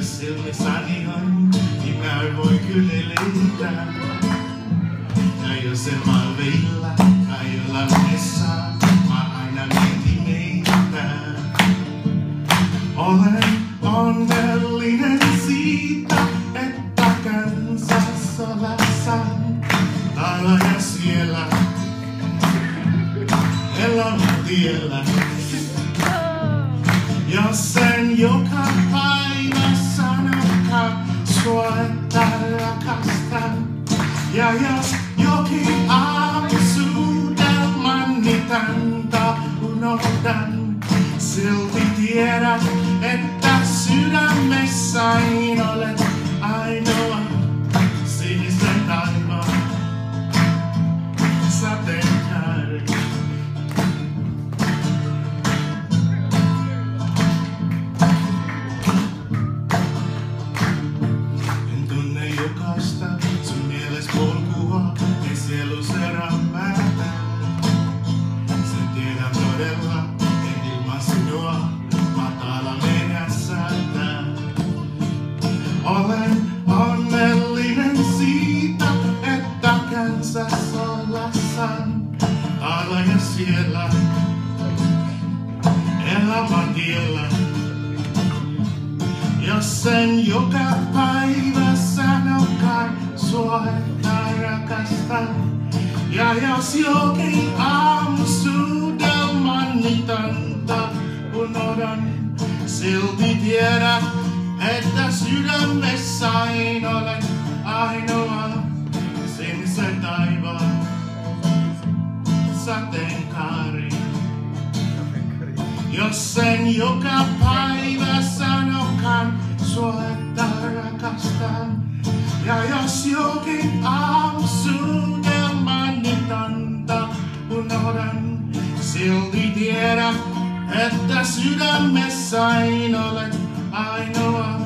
silmissäni on, niin mä voi kyllä lentää. Ja jos en malveilla tai olla unessa, mä aina mietin meitä. Olen onnellinen siitä, että Kansassolassa täällä ja siellä elämäntiellä. Jos en joka päivä sanokaan sua, että rakastan. Ja jos jokin aamu suudelmani täntä unohdan, silti tiedät, että sydämessäni olet ainoa sinisen taivaan sateenkaari. En tunne jokaista sun mieles polkua, ei sielu se rämmätä. Sen tiedän todella, en ilman sinua matala menässätä. Olen onnellinen siitä, että Kansassolassa täällä ja siellä elämäntiellä. Jos en joka päivä sanokaan sua, että rakastan. Ja jos jokin aamu suudelmani täntä unohdan, silti tiedät, että sydämessäni olet ainoa sinisen taivaan sateenkaari. Jos en joka päivä sanokaan sua, että rakastan. Ja jos jokin aamu suudelmani täntä unohdan, silti tiedät, että sydämessäni olet ainoa